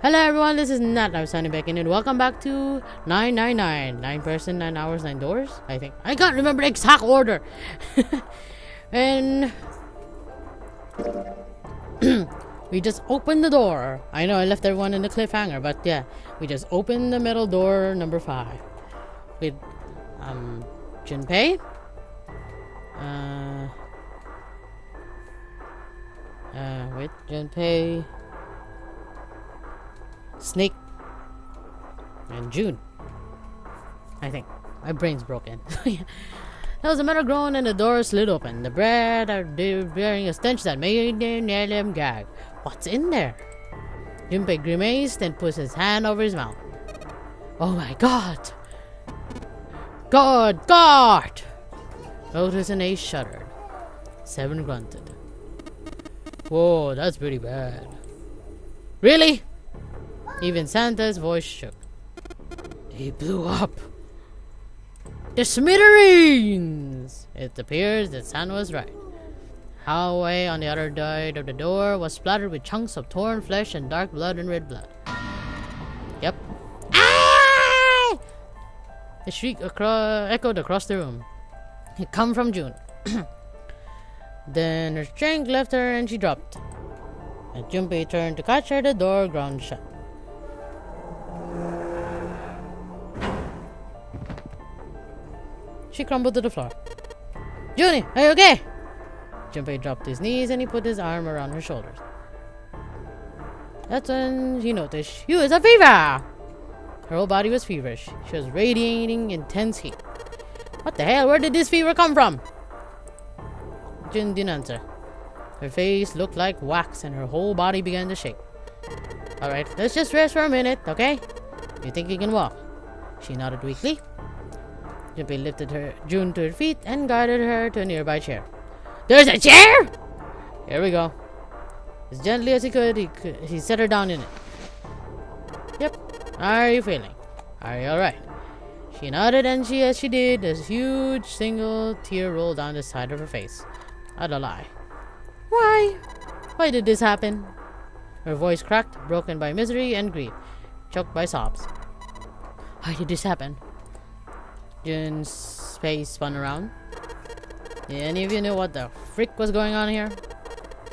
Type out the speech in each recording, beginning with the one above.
Hello everyone, this is Nat. I'm signing back in and welcome back to 999. 9 person, 9 hours, 9 doors, I think. I can't remember the exact order. And we just opened the door. I know I left everyone in the cliffhanger, but yeah, we just opened the middle door number 5 with Junpei, with Junpei, Snake, and June. I think my brain's broken. There was a metal groan and the door slid open. The bread are bearing a stench that made them gag. What's in there? Junpei grimaced and put his hand over his mouth. Oh my god! God! Lotus and Ace shuddered. 7 grunted. Whoa, that's pretty bad. Really? Even Santa's voice shook. He blew up. The smithereens! It appears that Santa was right. Hallway on the other side of the door was splattered with chunks of torn flesh and dark blood and red blood. Yep. Ah! The shriek echoed across the room. It come from June. Then her strength left her and she dropped. As Junpei turned to catch her, the door ground shut. She crumbled to the floor. Junie, are you okay? Junpei dropped his knees and he put his arm around her shoulders. That's when he noticed she was a fever! Her whole body was feverish. She was radiating intense heat. What the hell? Where did this fever come from? June didn't answer. Her face looked like wax and her whole body began to shake. Alright, let's just rest for a minute, okay? You think you can walk? She nodded weakly. Junpei lifted June to her feet and guided her to a nearby chair. There's a chair? Here we go. As gently as he could, he set her down in it. Yep. How are you feeling? Are you alright? She nodded, and as she did, a huge single tear rolled down the side of her face. I'd lie. Why? Why did this happen? Her voice cracked, broken by misery and grief, choked by sobs. Why did this happen? June's face spun around. Did any of you know what the frick was going on here?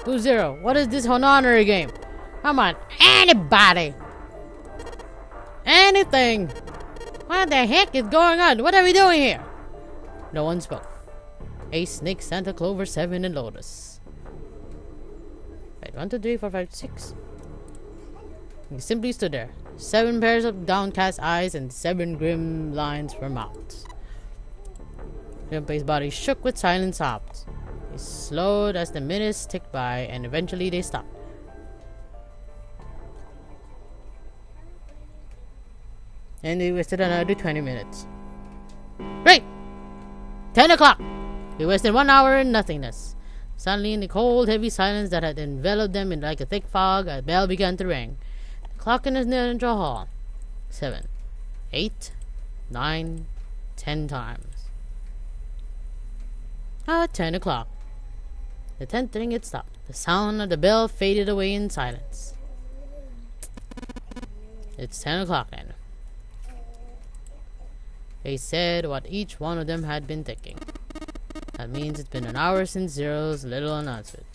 Who's Zero? What is this Hononary game? Come on, anybody! Anything! What the heck is going on? What are we doing here? No one spoke. Ace, Snake, Santa, Clover, 7, and Lotus. Wait, 1, 2, 3, 4, 5, 6. He simply stood there. 7 pairs of downcast eyes and 7 grim lines for mouths. Junpei's body shook with silent sobs. He slowed as the minutes ticked by, and eventually they stopped. And they wasted another 20 minutes. Right! 10 o'clock! We wasted 1 hour in nothingness. Suddenly, in the cold, heavy silence that had enveloped them in like a thick fog, a bell began to ring. The clock in the central hall. 7, 8, 9, 10 times. 10 o'clock. The 10th ring had stopped. The sound of the bell faded away in silence. It's 10 o'clock then. They said what each one of them had been thinking. That means it's been an hour since Zero's little announcement.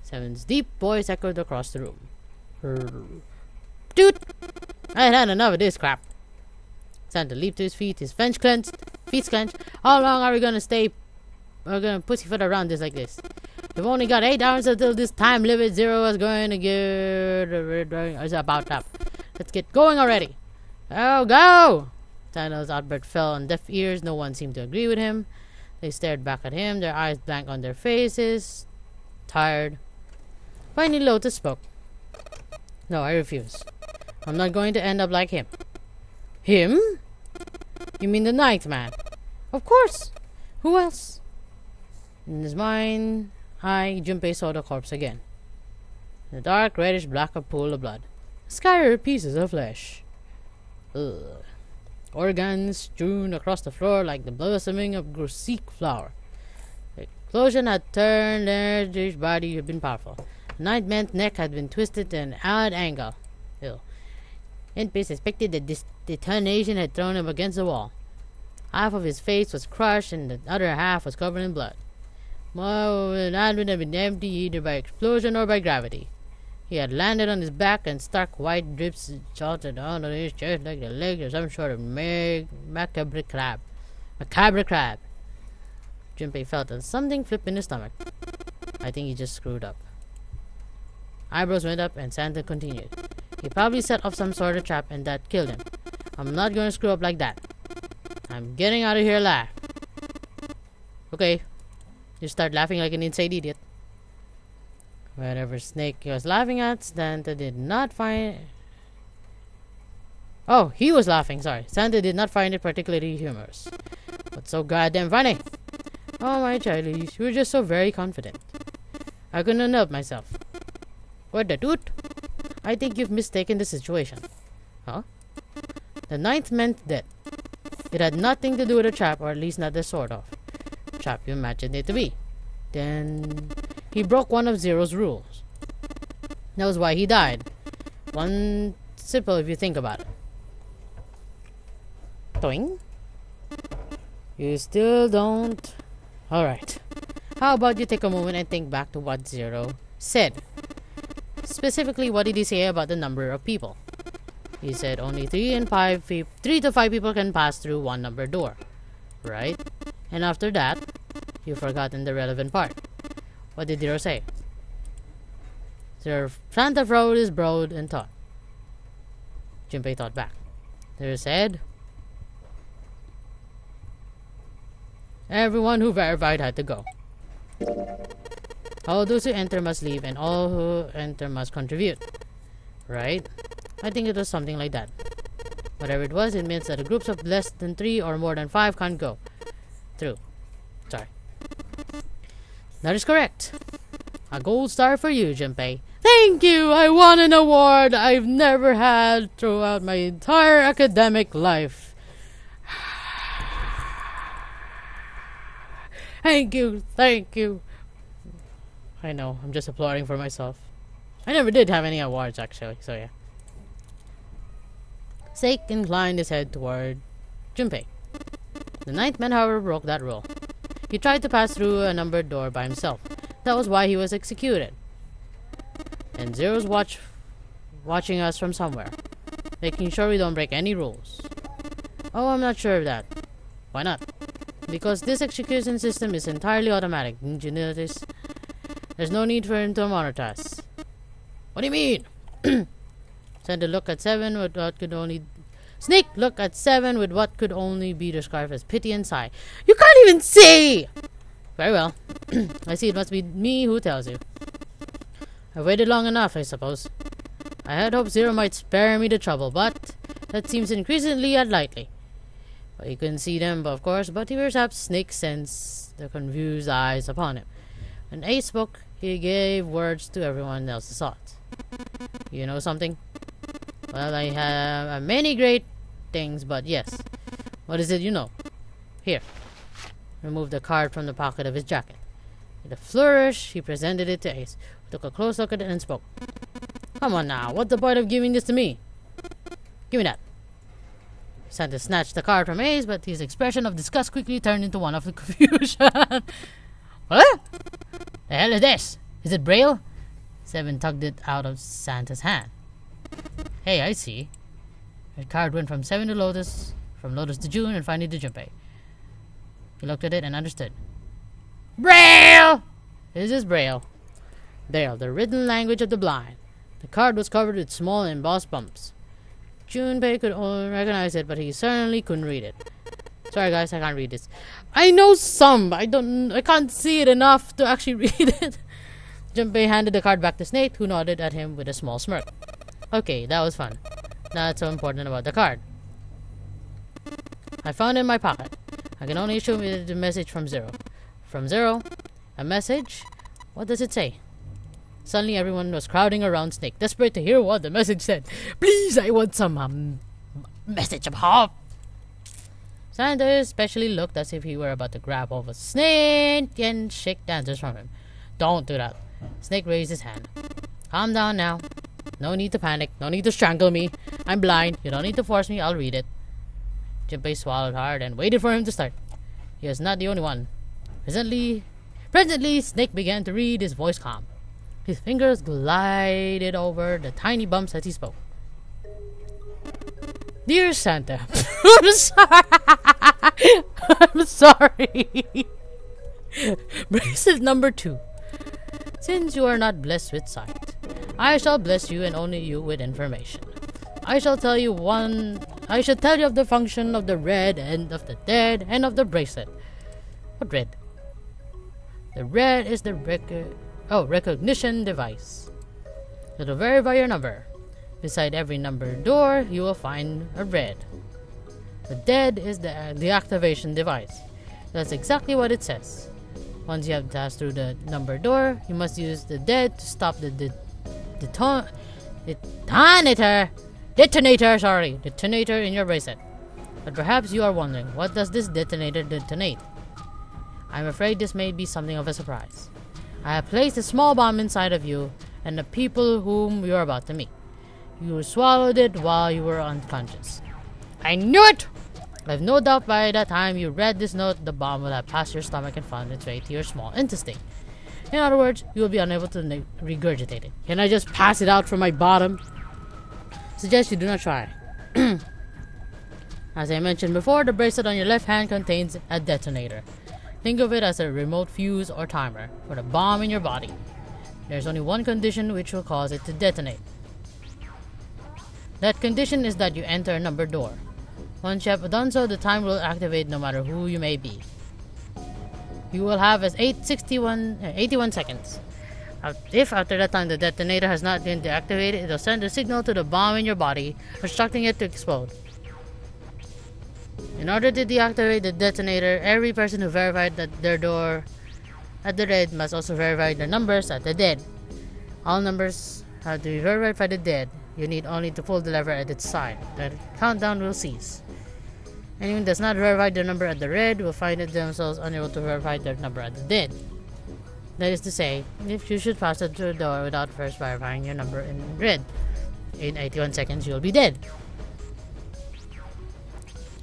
7's deep voice echoed across the room. Dude! I had enough of this crap. Santa leaped to his feet, his feet clenched. How long are we gonna stay? We're gonna pussyfoot around this like this. We've only got 8 hours until this time limit Zero is going to get about up. Let's get going already. Oh, go! Santa's outburst fell on deaf ears. No one seemed to agree with him. They stared back at him, their eyes blank on their faces, tired. Finally, Lotus spoke. No, I refuse. I'm not going to end up like him. Him? You mean the Nightman? Of course. Who else? In his mind, Junpei saw the corpse again. The dark, reddish-black pool of blood. Scattered pieces of flesh. Ugh. Organs strewn across the floor like the blossoming of Grosique flower. The explosion had turned Eric's body had been powerful. The Nightman's neck had been twisted at an odd angle. Ew. Impy suspected that this detonation had thrown him against the wall. Half of his face was crushed and the other half was covered in blood. It hadn't been empty either by explosion or by gravity. He had landed on his back and stark white drips jolted out on his chest like the legs of some sort of macabre crab. Macabre crab. Junpei felt that something flip in his stomach. I think he just screwed up. Eyebrows went up and Santa continued. He probably set off some sort of trap and that killed him. I'm not going to screw up like that. I'm getting out of here alive. Okay. You start laughing like an insane idiot. Whatever Snake was laughing at, Santa did not find... Oh, he was laughing, sorry. Santa did not find it particularly humorous. But so goddamn funny. Oh, my Charlie, you were just so very confident. I couldn't help myself. What the toot? I think you've mistaken the situation. Huh? The ninth meant that. It had nothing to do with a trap, or at least not the sort of trap you imagined it to be. Then he broke one of Zero's rules. That was why he died. One simple if you think about it. Toing? You still don't... Alright. How about you take a moment and think back to what Zero said. Specifically, what did he say about the number of people? He said only 3 to 5 people can pass through one numbered door. Right? And after that, you've forgotten the relevant part. What did Zero say? Santa frowned his brow and thought. Junpei thought back. Zero said, everyone who verified had to go. All those who enter must leave and all who enter must contribute. Right? I think it was something like that. Whatever it was, it means that groups of less than 3 or more than 5 can't go through. Sorry. That is correct. A gold star for you, Junpei. Thank you! I won an award I've never had throughout my entire academic life. Thank you, thank you. I know, I'm just applauding for myself. I never did have any awards actually, so yeah. Snake inclined his head toward Junpei. The ninth man, however, broke that rule. He tried to pass through a numbered door by himself. That was why he was executed. And Zero's watching us from somewhere, making sure we don't break any rules. Oh, I'm not sure of that. Why not? Because this execution system is entirely automatic. Didn't you notice? There's no need for him to monitor us. What do you mean? Santa looked at 7 with what could only... Snake looked at 7 with what could only be described as pity and sigh. You can't even see! Very well. I see it must be me who tells you. I waited long enough, I suppose. I had hoped Zero might spare me the trouble, but that seems increasingly unlikely. Well, he couldn't see them, of course, but he perhaps Snake sensed the confused eyes upon him. When Ace spoke, he gave words to everyone else's thoughts. You know something? Well, I have many great things, but yes. What is it you know? Here. Removed the card from the pocket of his jacket. With a flourish, he presented it to Ace, who took a close look at it and spoke. Come on now, what's the point of giving this to me? Give me that. Santa snatched the card from Ace, but his expression of disgust quickly turned into one of confusion. What? The hell is this? Is it Braille? 7 tugged it out of Santa's hand. Hey, I see. The card went from 7 to Lotus, from Lotus to June, and finally to Junpei. He looked at it and understood. Braille! This is Braille. Braille, the written language of the blind. The card was covered with small embossed bumps. Junpei could only recognize it, but he certainly couldn't read it. Sorry guys, I can't read this. I know some, but I can't see it enough to actually read it. Junpei handed the card back to Snake, who nodded at him with a small smirk. Okay, that was fun. Not so important about the card. I found it in my pocket. I can only issue the message from Zero. From Zero? A message? What does it say? Suddenly everyone was crowding around Snake, desperate to hear what the message said. Please, I want some message of hope. Santa especially looked as if he were about to grab hold of Snake and shake the answers from him. Don't do that. Snake raised his hand. Calm down now. No need to panic. No need to strangle me. I'm blind. You don't need to force me. I'll read it. Junpei swallowed hard and waited for him to start. He was not the only one. Presently, Snake began to read, his voice calm. His fingers glided over the tiny bumps as he spoke. Dear Santa, I'm sorry. I'm sorry. Bracelet number 2. Since you are not blessed with sight, I shall bless you and only you with information. I shall tell you of the function of the red and of the dead and of the bracelet. What red? The red is the recognition device. It will verify your number. Beside every numbered door, you will find a red. The dead is the deactivation device. That's exactly what it says. Once you have passed through the numbered door, you must use the dead to stop the detonator in your bracelet. But perhaps you are wondering, what does this detonator detonate? I'm afraid this may be something of a surprise. I have placed a small bomb inside of you and the people whom you are about to meet. You swallowed it while you were unconscious. I knew it! I have no doubt by the time you read this note, the bomb will have passed your stomach and found its way to your small intestine. In other words, you will be unable to regurgitate it. Can I just pass it out from my bottom? Suggest you do not try. As I mentioned before, the bracelet on your left hand contains a detonator. Think of it as a remote fuse or timer for the bomb in your body. There's only one condition which will cause it to detonate. That condition is that you enter a numbered door. Once you have done so, the timer will activate no matter who you may be. You will have as 81 seconds. If after that time the detonator has not been deactivated, it will send a signal to the bomb in your body, instructing it to explode. In order to deactivate the detonator, every person who verified that their door at the red must also verify the numbers at the dead. All numbers have to be verified by the dead. You need only to pull the lever at its side. The countdown will cease. Anyone who does not verify their number at the red will find themselves unable to verify their number at the dead. That is to say, if you should pass through the door without first verifying your number in red, in 81 seconds you will be dead.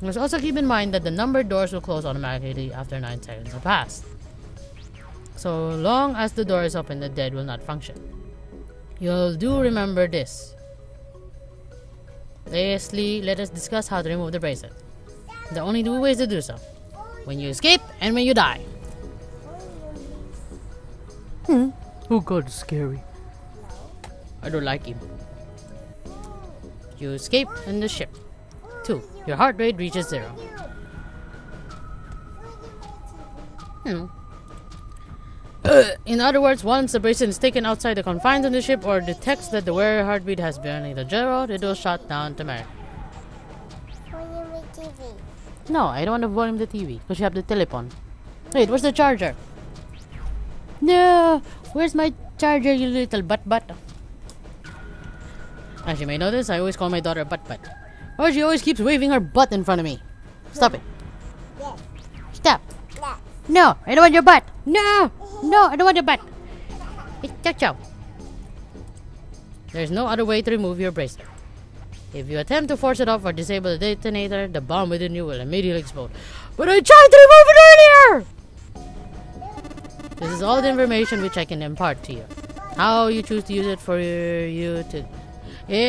You must also keep in mind that the numbered doors will close automatically after 9 seconds have passed. So long as the door is open, the dead will not function. You'll do remember this. Lastly, let us discuss how to remove the bracelet. There are only 2 ways to do so. When you escape and when you die. Oh god, scary. I don't like him. You escape in the ship. 2. Your heart rate reaches 0. In other words, once the bracelet is taken outside the confines of the ship or detects that the wearer heartbeat has been either 0, it will shut down the merit. No, I don't want to volume the TV because you have the telephone. Wait, where's the charger? No! Where's my charger, you little butt? As you may notice, I always call my daughter butt. Oh, she always keeps waving her butt in front of me. Stop it. Yes. Stop. Yes. No, I don't want your butt. No, I don't want your butt. Chow. There's no other way to remove your bracelet. If you attempt to force it off or disable the detonator, the bomb within you will immediately explode. But I tried to remove it earlier! This is all the information which I can impart to you. How you choose to use it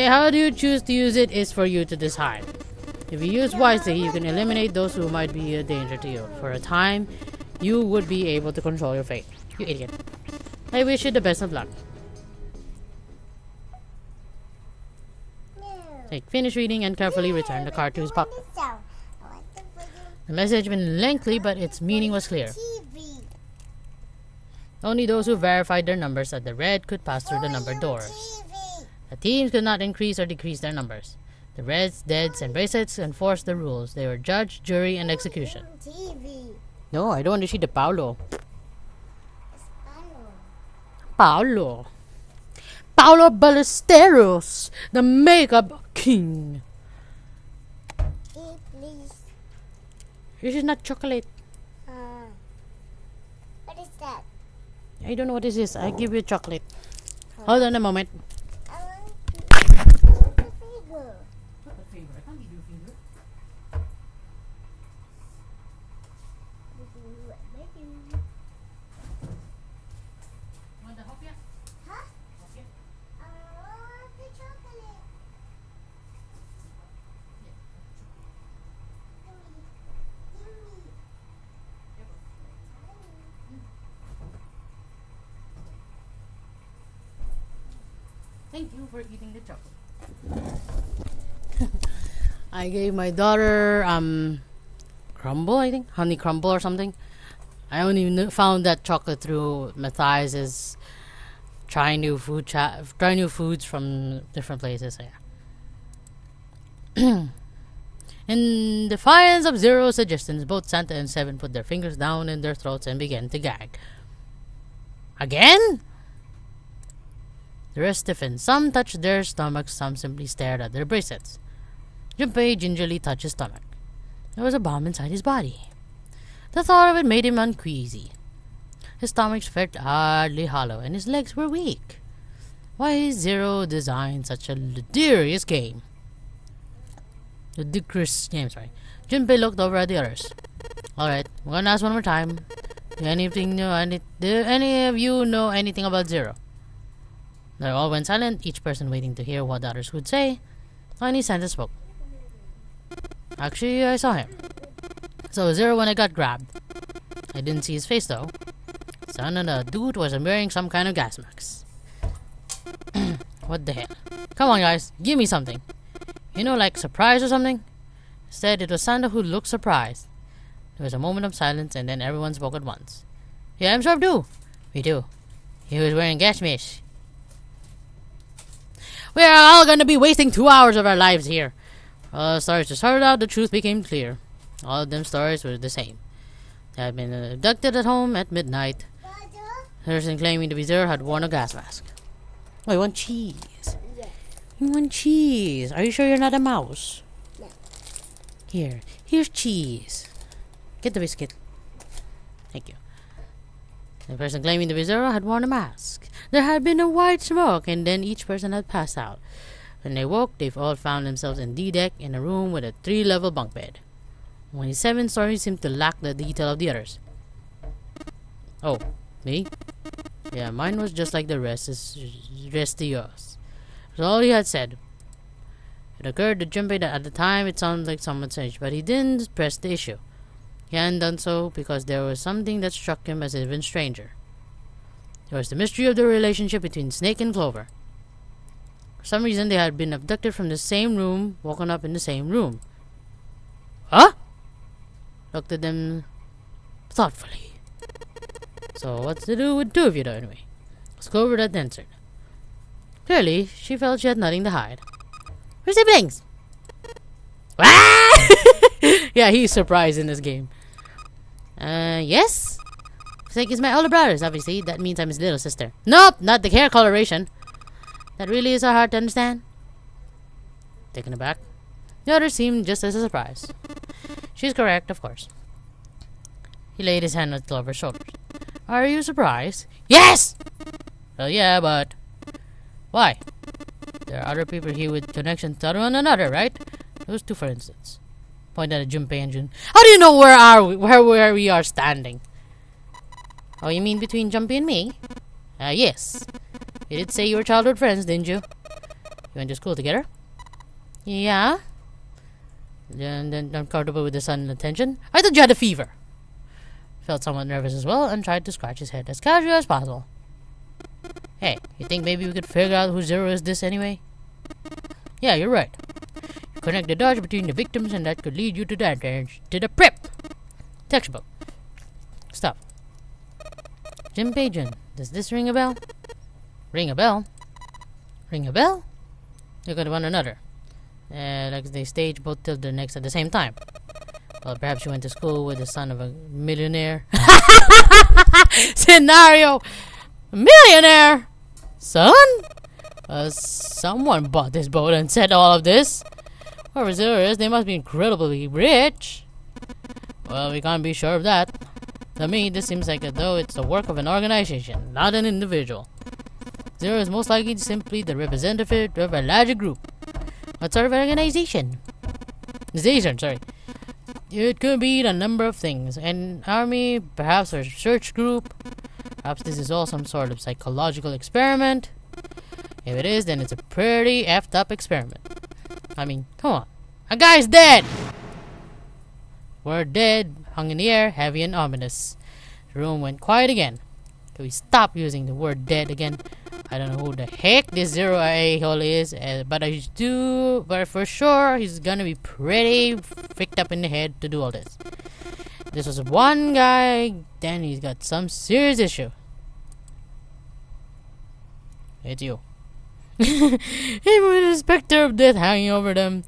how do you choose to use it is for you to decide. If you use wisely, you can eliminate those who might be a danger to you. For a time, you would be able to control your fate. You idiot. I wish you the best of luck. Finish reading and carefully return the card to his pocket. The message had been lengthy, but its meaning was clear. Only those who verified their numbers at the red could pass through the numbered doors. The teams could not increase or decrease their numbers. The reds, deads, and bracelets enforced the rules. They were judge, jury, and execution. No, I don't want to see the Paolo. Paolo Ballesteros, the makeup king. Please. This is not chocolate. What is that? I don't know what this is. I give you chocolate. Hold on a moment. I want Thank you for eating the chocolate. I gave my daughter crumble, I think, honey crumble or something. I only found that chocolate through Matthias's try new foods from different places. Yeah. In defiance of Zero's suggestions, both Santa and Seven put their fingers down in their throats and began to gag. Again? The rest stiffened. Some touched their stomachs, some simply stared at their bracelets. Junpei gingerly touched his stomach. There was a bomb inside his body. The thought of it made him uneasy. His stomach felt oddly hollow, and his legs were weak. Why Zero designed such a ludicrous game? Junpei looked over at the others. Alright, I'm gonna ask one more time. Do any of you know anything about Zero? They all went silent, each person waiting to hear what the others would say. Finally, Santa spoke. Actually, I saw him. So Zero when I got grabbed. I didn't see his face though. Son of the dude was wearing some kind of gas mask. What the hell? Come on guys, give me something. You know, like surprise or something? Instead, it was Santa who looked surprised. There was a moment of silence and then everyone spoke at once. Yeah, I'm sure too. Me too. He was wearing gas mask. We are all gonna be wasting 2 hours of our lives here. All the stories just started out, the truth became clear. All of them stories were the same. They had been abducted at home at midnight. The person claiming to be Zero had worn a gas mask. Oh, you want cheese? Yes. You want cheese? Are you sure you're not a mouse? No. Here's cheese. Get the biscuit. Thank you. The person claiming to be Zero had worn a mask. There had been a white smoke, and then each person had passed out. When they woke, they all found themselves in D-Deck in a room with a 3-level bunk bed. Only 7 stories seemed to lack the detail of the others. Oh, me? Yeah, mine was just like the rest of yours. That's all he had said. It occurred to Junpei that at the time it sounded like someone changed, but he didn't press the issue. He hadn't done so because there was something that struck him as even stranger. There was the mystery of the relationship between Snake and Clover. For some reason, they had been abducted from the same room, woken up in the same room. Huh? Looked at them thoughtfully. So, what's to do with 2 of you, though, anyway? It was Clover that answered. Clearly, she felt she had nothing to hide. We're siblings! Yeah, he's surprised in this game. Yes? Snake is my older brother, obviously. That means I'm his little sister. Nope, not the hair coloration. That really is hard to understand. Taken aback. The others seemed just as surprised. She's correct, of course. He laid his hand on Clover's shoulders. Are you surprised? Yes! Well, yeah, but... Why? There are other people here with connections to one another, right? Those 2, for instance. Pointed at Junpei and Jun. How do you know where we are standing? Oh, you mean between Junpei and me? Yes. You did say you were childhood friends, didn't you? You went to school together? Yeah. Then uncomfortable with the sudden attention. I thought you had a fever. Felt somewhat nervous as well and tried to scratch his head as casually as possible. Hey, you think maybe we could figure out who Zero is this anyway? Yeah, you're right. You connect the dots between the victims and that could lead you to the prep. Textbook. Stop. Junpei Jun, does this ring a bell? Ring a bell? Ring a bell? Look at one another. Like they stage both till their necks at the same time. Well, perhaps you went to school with the son of a millionaire. Scenario! Millionaire! Son? Someone bought this boat and said all of this. Whoever Zero is, they must be incredibly rich. Well, we can't be sure of that. To me, this seems like as though it's the work of an organization, not an individual. Zero is most likely simply the representative of a larger group. What sort of organization? Sorry. It could be a number of things. An army, perhaps a research group. Perhaps this is all some sort of psychological experiment. If it is, then it's a pretty effed up experiment. I mean, come on. A guy's dead! Word dead hung in the air, heavy and ominous. The room went quiet again. Can we stop using the word dead again? I don't know who the heck this zero a-hole is, but for sure he's gonna be pretty freaked up in the head to do all this. This was one guy, then he's got some serious issue. It's you. Even with the specter of death hanging over them,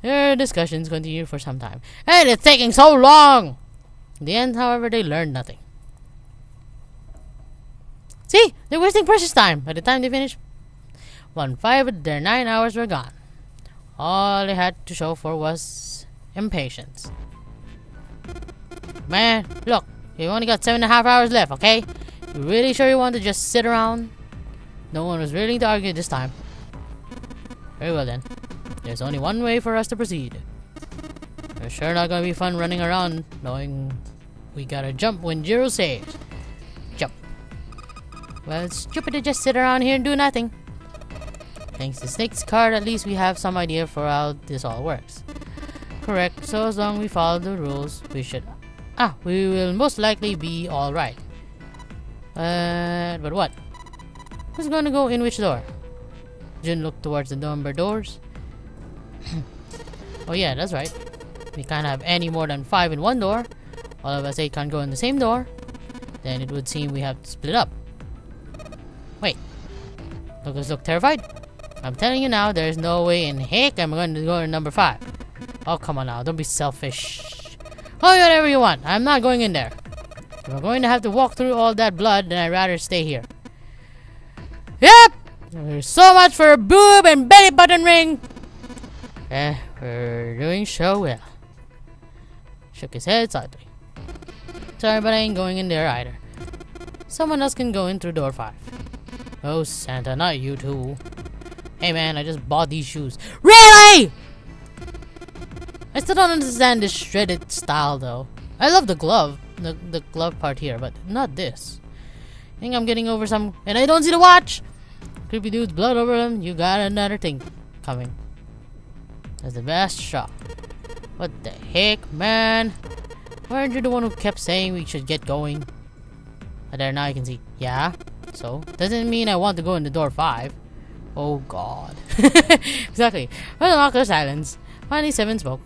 their discussions continued for some time. And it's taking so long! In the end, however, they learned nothing. See? They're wasting precious time. By the time they finished, 1/5 of their 9 hours were gone. All they had to show for was impatience. Man, look, you only got 7.5 hours left, okay? You really sure you want to just sit around? No one was willing to argue this time. Very well then. There's only one way for us to proceed. It's sure not gonna be fun running around knowing we gotta jump when Jiro says jump. Well, it's stupid to just sit around here and do nothing. Thanks to Snake's card, at least we have some idea for how this all works. Correct, so as long as we follow the rules, we will most likely be alright. But what? Who's gonna go in which door? Jin looked towards the number doors. Oh yeah, that's right. We can't have any more than 5 in one door. All of us 8 can't go in the same door. Then it would seem we have to split up. Wait. Lucas looked terrified. I'm telling you now, there's no way in heck I'm going to go in number 5. Oh, come on now. Don't be selfish. Oh, whatever you want. I'm not going in there. If I'm going to have to walk through all that blood, then I'd rather stay here. Yep! There's so much for a boob and belly button ring. We're doing so well. Shook his head slightly. Sorry, but I ain't going in there either. Someone else can go in through door 5. Oh, Santa, not you two. Hey man, I just bought these shoes. Really? I still don't understand this shredded style though. I love the glove. The glove part here, but not this. I think I'm getting over some... And I don't see the watch! Creepy dude's blood over him. You got another thing coming. That's the best shot. What the heck, man? Weren't you the one who kept saying we should get going? And there, now you can see. Yeah? So? Doesn't mean I want to go into door 5. Oh god. Exactly. Well, knock the silence. Finally, 7 spoke.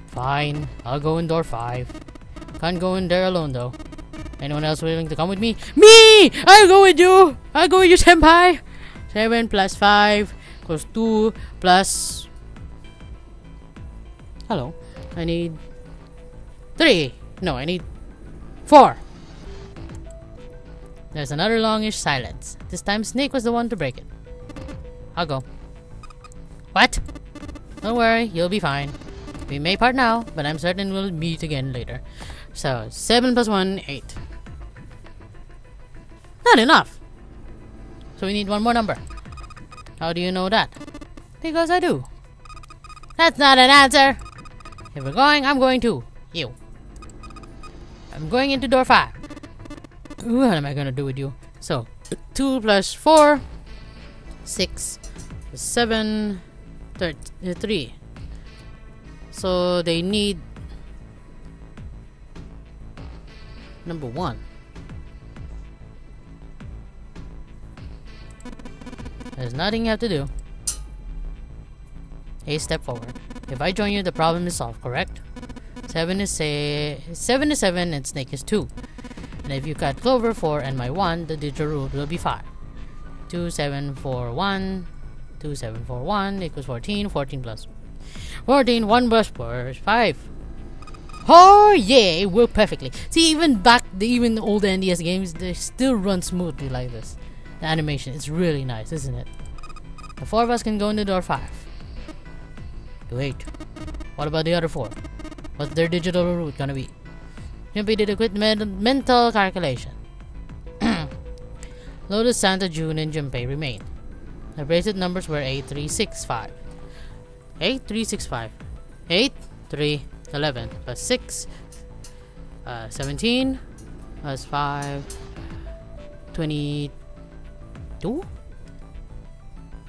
Fine. I'll go in door 5. Can't go in there alone though. Anyone else willing to come with me? Me! I'll go with you! I'll go with you, senpai! 7 plus 5 equals 2 plus... Hello. I need... 3! No, I need... 4! There's another longish silence. This time Snake was the one to break it. I'll go. What? Don't worry, you'll be fine. We may part now, but I'm certain we'll meet again later. So, 7 plus 1, 8. Not enough! So we need one more number. How do you know that? Because I do. That's not an answer! If we're going, I'm going too. You. I'm going into door 5. What am I gonna do with you? So, 2 plus 4, 6, 7, 3. So they need number 1. There's nothing you have to do. A step forward. If I join you, the problem is solved, correct? 7 is 7 and Snake is 2. And if you cut Clover 4 and my 1, the digital root will be 5. 2, 7, 4, 1. 2, 7, 4, 1 equals 14. 14 plus 14, 1 plus 4 is 5. Oh yeah, it worked perfectly. See, even the old NDS games, they still run smoothly like this. The animation, it's really nice, isn't it? The 4 of us can go into door 5. Wait, what about the other 4? What's their digital root gonna be? Jumpy did a quick mental calculation. Lotus, Santa, June, and Junpei remain. The bracelet numbers were 8, 3, 6, 5. 8, 3, 6, 5. 8, 3, 11 plus 6, 17 plus 5, 22,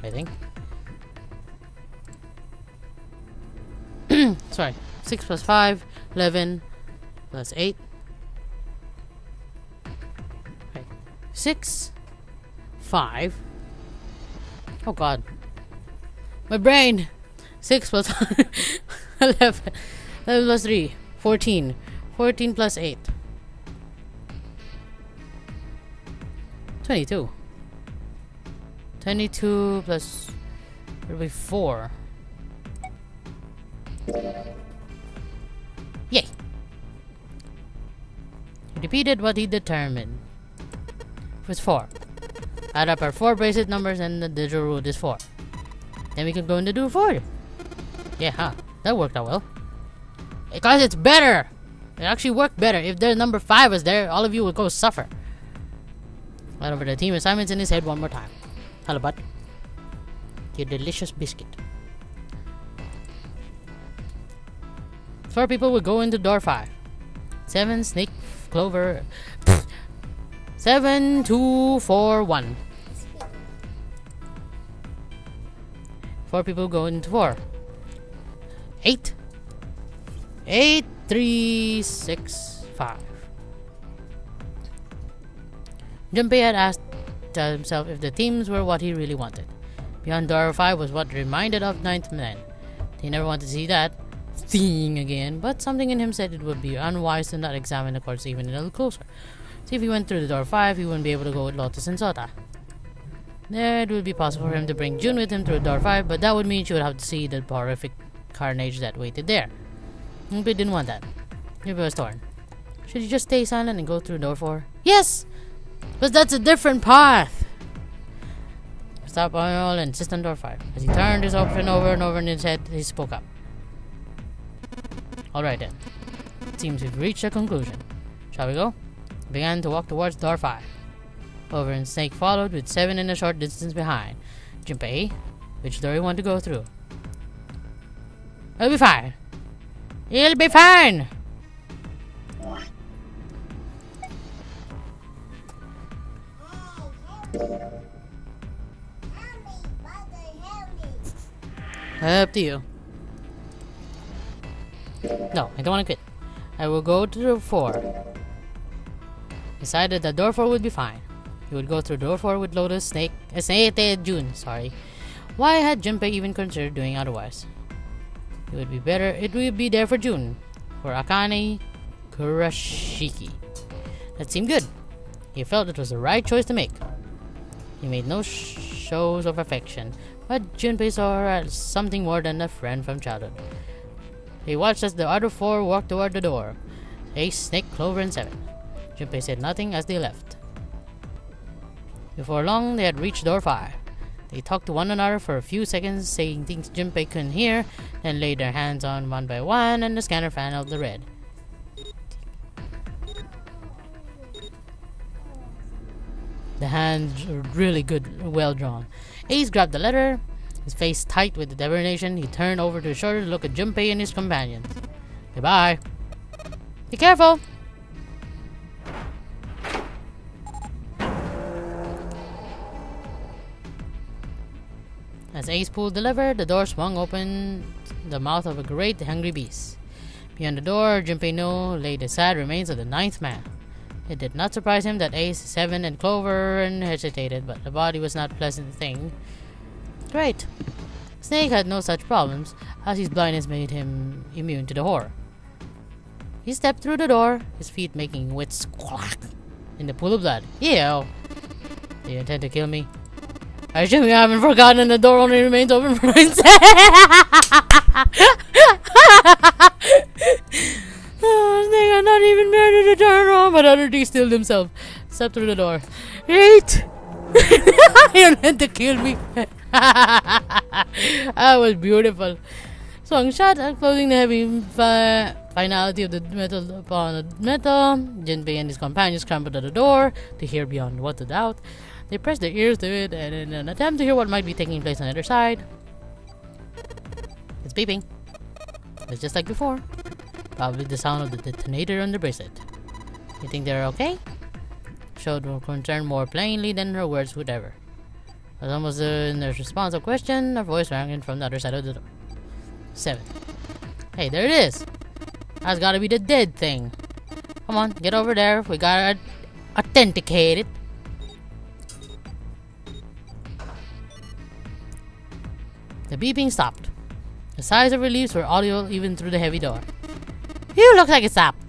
I think. Sorry, 6 plus 5, 11 plus 8. Right. 6, 5. Oh god. My brain! 6 plus 11. 11 plus 3. 14. 14 plus 8. 22. 22 plus... it'll be 4. Yay! He repeated what he determined. It was 4. Add up our 4 bracelet numbers and the digital root is 4. Then we can go into do 4. Yeah, huh? That worked out well. Because it's better! It actually worked better. If the number 5 was there, all of you would go suffer. Right over the team assignments in his head one more time. Hello, bud. Your delicious biscuit. 4 people would go into door 5. 7, snake, clover. 7, 2, 4, 1. 4 people go into 4. 8. 8, 3, 6, 5. Junpei had asked himself if the teams were what he really wanted. Beyond door 5 was what reminded of Ninth Man. He never wanted to see that thing again, but something in him said it would be unwise to not examine the course even a little closer. See, if he went through the door 5, he wouldn't be able to go with Lotus and Sota. There, it would be possible for him to bring June with him through door 5, but that would mean she would have to see the horrific carnage that waited there. Junpei didn't want that. Junpei was torn. Should he just stay silent and go through door 4? Yes! But that's a different path! Stop all and insist on door 5. As he turned his option over and over in his head, he spoke up. Alright then. It seems we've reached a conclusion. Shall we go? He began to walk towards door 5. Clover and Snake followed with 7 in a short distance behind. Junpei, which door you want to go through? It'll be fine. It'll be fine! Up to you. No, I don't want to quit. I will go to door 4. Decided that door 4 would be fine. He would go through door 4 with Lotus, Snake, June, sorry. Why had Junpei even considered doing otherwise? It would be better, it would be there for June. For Akane Kurashiki. That seemed good. He felt it was the right choice to make. He made no shows of affection, but Junpei saw her as something more than a friend from childhood. He watched as the other 4 walked toward the door. Ace, Snake, Clover, and 7. Junpei said nothing as they left. Before long, they had reached door 5. They talked to one another for a few seconds, saying things Junpei couldn't hear, then laid their hands on one by one, and the scanner paneled the red. The hands were really good, well drawn. Ace grabbed the letter. His face tight with determination, he turned over to his shoulder to look at Junpei and his companions. Goodbye. Be careful! As Ace pulled the lever, the door swung open the mouth of a great hungry beast. Beyond the door, Junpei knew lay the sad remains of the 9th man. It did not surprise him that Ace, 7, and Clover hesitated, but the body was not a pleasant thing. Great. Snake had no such problems, as his blindness made him immune to the horror. He stepped through the door, his feet making wet squawk in the pool of blood. Ew! Do you intend to kill me? I assume you haven't forgotten the door only remains open for 9 seconds. Snake had not even managed to turn around, but utterly stilled himself. Stepped through the door. Great! You intend to kill me? That was beautiful. Swung shut, closing the heavy finality of the metal upon the metal. Junpei and his companions scrambled at the door to hear beyond what to doubt. They pressed their ears to it and in an attempt to hear what might be taking place on the other side. It's beeping. It's just like before. Probably the sound of the detonator on the bracelet. You think they're okay? Showed her concern more plainly than her words would ever. It was almost in the response of question, a voice rang in from the other side of the door. 7. Hey, there it is. That's gotta be the dead thing. Come on, get over there. We gotta authenticate it. The beeping stopped. The sighs of relief were audible even through the heavy door. "You look like it stopped."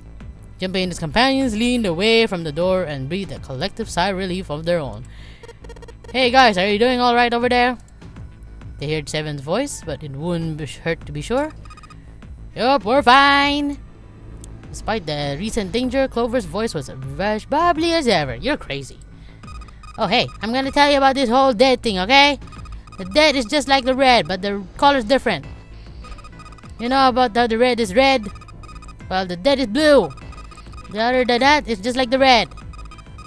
Junpei and his companions leaned away from the door and breathed a collective sigh of relief of their own. "Hey guys, are you doing alright over there?" They heard Seven's voice, but it wouldn't hurt to be sure. "Yup, we're fine." Despite the recent danger, Clover's voice was as bubbly as ever. "You're crazy." "Oh hey, I'm gonna tell you about this whole dead thing, okay? The dead is just like the red, but the color's different. You know about how the red is red? Well, the dead is blue. The other than that, it's just like the red.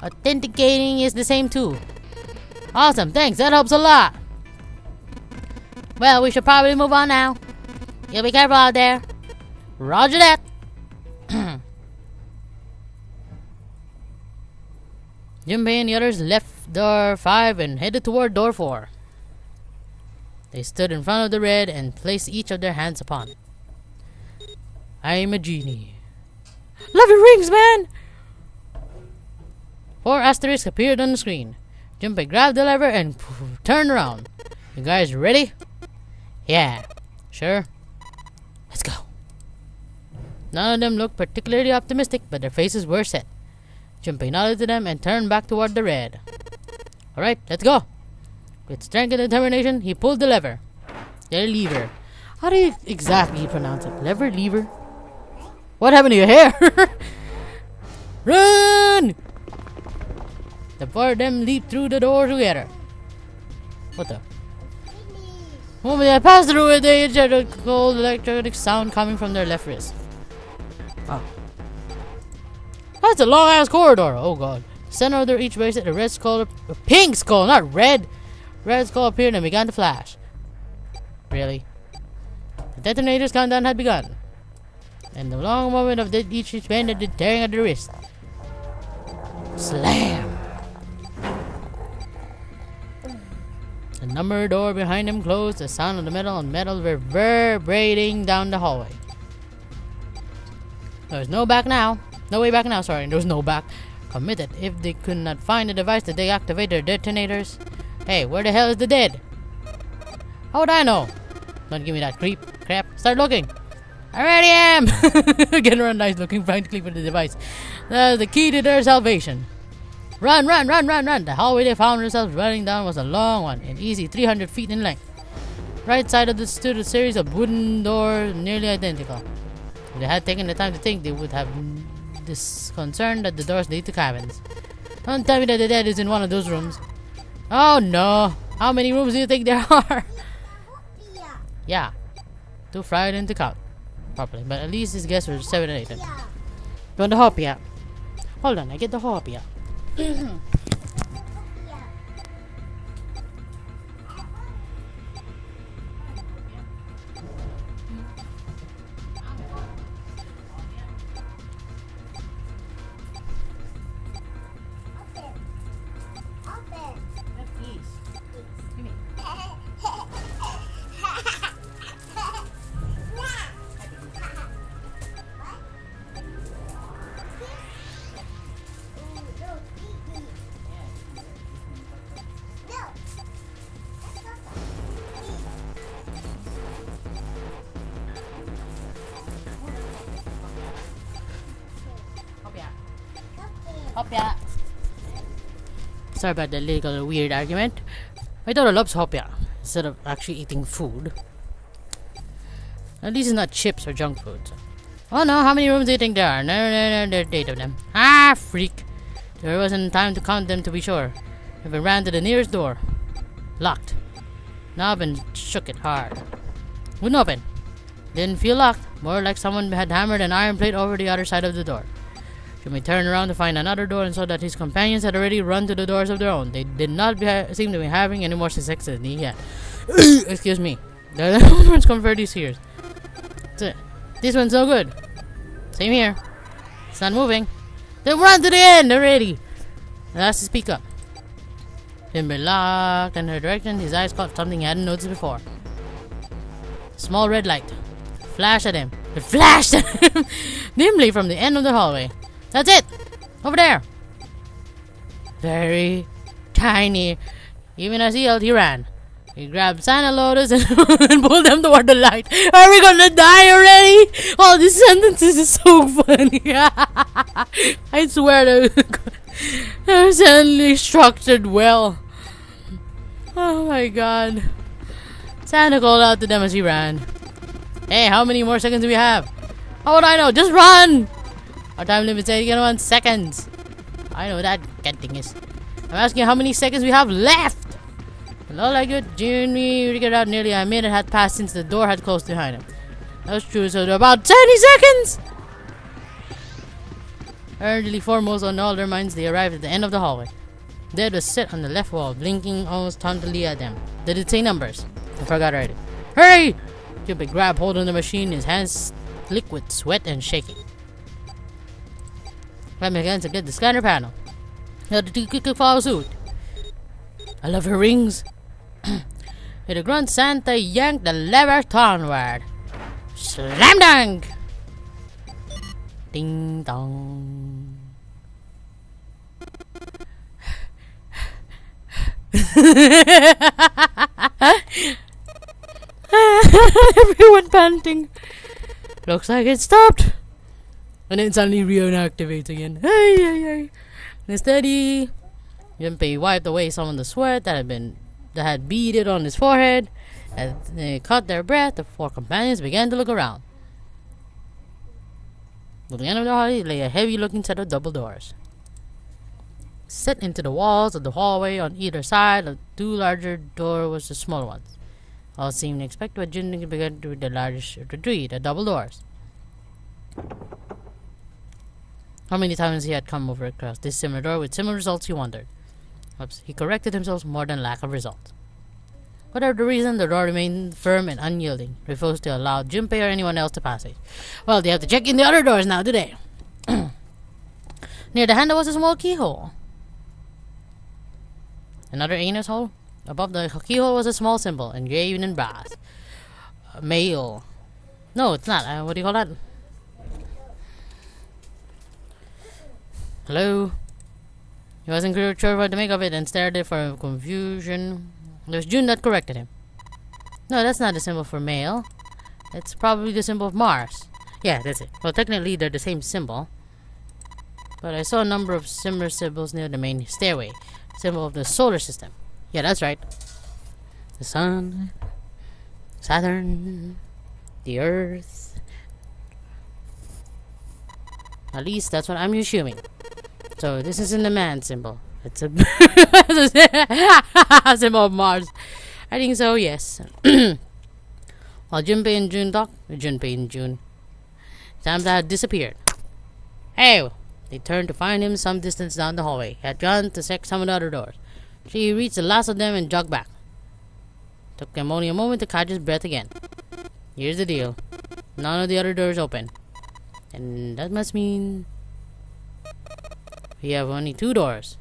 Authenticating is the same too." "Awesome, thanks, that helps a lot." "Well, we should probably move on now. You'll be careful out there." "Roger that." Junpei and the others left door 5 and headed toward door 4. They stood in front of the red and placed each of their hands upon it. "I'm a genie." "Love your rings, man!" 4 asterisks appeared on the screen. Junpei grabbed the lever and turned around. "You guys ready?" "Yeah." "Sure." "Let's go." None of them looked particularly optimistic, but their faces were set. Junpei nodded to them and turned back toward the red. "Alright, let's go." With strength and determination, he pulled the lever. The lever. How do you exactly pronounce it? Lever? Lever? What happened to your hair? Run! The 4 of them leaped through the door together. What the? The moment they passed through it, they heard a cold electric sound coming from their left wrist. Oh. That's a long ass corridor. Oh god. Center of each bracelet, a red skull, a pink skull, not red. Red skull appeared and began to flash. Really? The detonator's countdown had begun. And the long moment of each ended the tearing at the wrist. Slam! The number door behind him closed, the sound of the metal on metal reverberating down the hallway. There was no back now. No way back now, sorry. There was no back. Committed if they could not find the device to deactivate their detonators. Hey, where the hell is the dead? How would I know? Don't give me that crap. Start looking. I already am! Get around nice looking frantically for the device. That's the key to their salvation. Run, run, run, run, run! The hallway they found themselves running down was a long one, an easy 300 feet in length. Right side of it stood a series of wooden doors nearly identical. If they had taken the time to think, they would have this concern that the doors lead to cabins. Don't tell me that the dead is in one of those rooms. Oh no! How many rooms do you think there are? Yeah. Too frightened to count properly, but at least his guess was 7 and 8. You want the hopia? Hold on, I get the hopia. Hopia. Sorry about the little weird argument. My daughter loves hopia instead of actually eating food. At least it's not chips or junk food. Oh no, how many rooms do you think there are? No, there are 8 of them. Ah, freak. There wasn't time to count them to be sure. If I ran to the nearest door. Locked. Knob and shook it hard. Wouldn't open. Didn't feel locked. More like someone had hammered an iron plate over the other side of the door. Jimmy turned around to find another door and saw that his companions had already run to the doors of their own. They did not seem to be having any more success than he had. Excuse me. The ones convert these here. This one's no good. Same here. It's not moving. Then run to the end already. That's to speak up. Jimmy looked in her direction. His eyes caught something he hadn't noticed before. Small red light. Flashed at him. It flashed at him dimly from the end of the hallway. That's it! Over there! Very tiny. Even as he yelled, he ran. He grabbed Santa Lotus and pulled them toward the light. Are we gonna die already? All these sentences is so funny. I swear they're suddenly structured well. Oh my god. Santa called out to them as he ran. Hey, how many more seconds do we have? How would I know? Just run! Our time limit said 1 seconds. I know that getting is. I'm asking how many seconds we have left. And all I could Jimmy figured out nearly a minute had passed since the door had closed behind him. That was true, so about 20 seconds! Urgently foremost on all their minds, they arrived at the end of the hallway. Dad was set on the left wall, blinking almost tauntingly at them. Did it say numbers? I forgot already. Hurry! Junpei grabbed hold of the machine, his hands liquid, sweat, and shaking. Climb again to get the scanner panel. The two quickly follow suit. I love her rings. With a grunt, Santa yanked the lever downward. Slam dunk! Ding dong. Everyone panting. Looks like it stopped. And then suddenly reactivates again. Hey, hey, hey. And steady. Junpei wiped away some of the sweat that had beaded on his forehead. As they caught their breath, the four companions began to look around. At the end of the hallway lay a heavy-looking set of double doors. Set into the walls of the hallway on either side of two larger doors was the smaller ones. All seemed to expect, but Junpei began to the largest of the three, the double doors. How many times he had come over across this similar door with similar results, he wondered. Oops, he corrected himself more than lack of results. Whatever the reason, the door remained firm and unyielding, refused to allow Junpei or anyone else to pass it. Well, they have to check in the other doors now, do they? Near the handle was a small keyhole. Another anus hole. Above the keyhole was a small symbol, engraved in brass. Mail. No, it's not. What do you call that? Hello? He wasn't sure what to make of it and stared at it for confusion. It was June that corrected him. No, that's not the symbol for mail. It's probably the symbol of Mars. Yeah, that's it. Well, technically they're the same symbol. But I saw a number of similar symbols near the main stairway. Symbol of the solar system. Yeah, that's right. The sun, Saturn, the Earth. At least that's what I'm assuming. So this isn't the man symbol. It's a symbol of Mars. I think so, yes. While Junpei and June talked, Santa had disappeared. Hey! They turned to find him some distance down the hallway. He had gone to check some of the other doors. She reached the last of them and jogged back. Took him only a moment to catch his breath again. Here's the deal. None of the other doors open. And that must mean we have only two doors.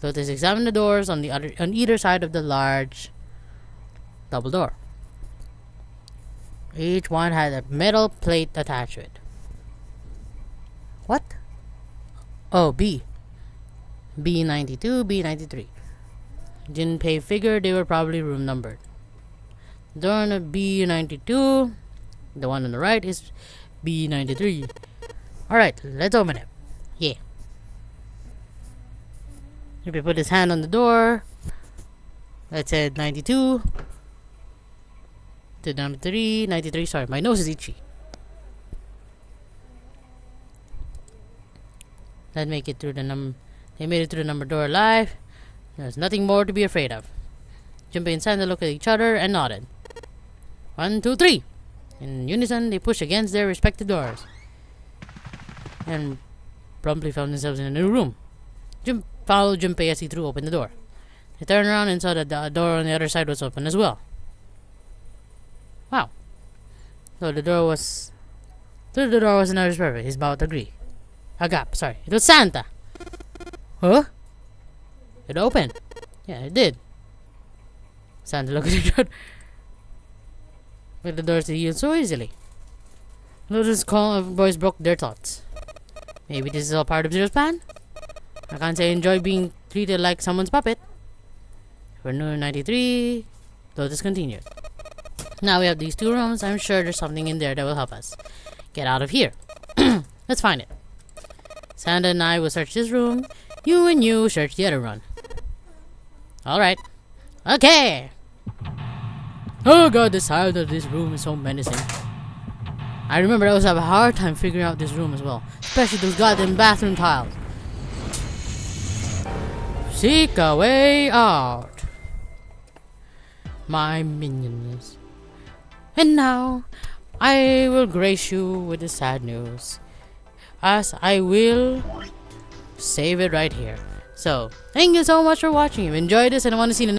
So let's examine the doors on either side of the large double door. Each one had a metal plate attached to it. What? Oh, B. B92, B93. Junpei figured they were probably room numbered. The door on B92, the one on the right, is B93. Alright, let's open it. Yeah. Junpei put his hand on the door. That said 92. To number 3, 93. Sorry, my nose is itchy. Let's make it through the They made it through the number door alive. There's nothing more to be afraid of. Junpei and Santa looked at each other and nodded. 1, 2, 3. In unison, they pushed against their respective doors. And promptly found themselves in a new room. Jim followed Junpei as he threw open the door. They turned around and saw that the door on the other side was open as well. Wow. So the door was not as perfect. He's about to agree. A gap, sorry. It was Santa. Huh? It opened. Yeah, it did. Santa looked at each other. But the doors yield so easily. Lotus calm boys broke their thoughts. Maybe this is all part of Zero's plan? I can't say I enjoy being treated like someone's puppet. For 93, though discontinued. Now we have these 2 rooms. I'm sure there's something in there that will help us get out of here. Let's find it. Santa and I will search this room. You and you search the other one. Alright. Okay! Oh god, the sound of this room is so menacing. I remember I was having a hard time figuring out this room as well. Especially those goddamn bathroom tiles. Seek a way out, my minions. And now, I will grace you with the sad news, as I will save it right here. So, thank you so much for watching. If you enjoyed this and want to see the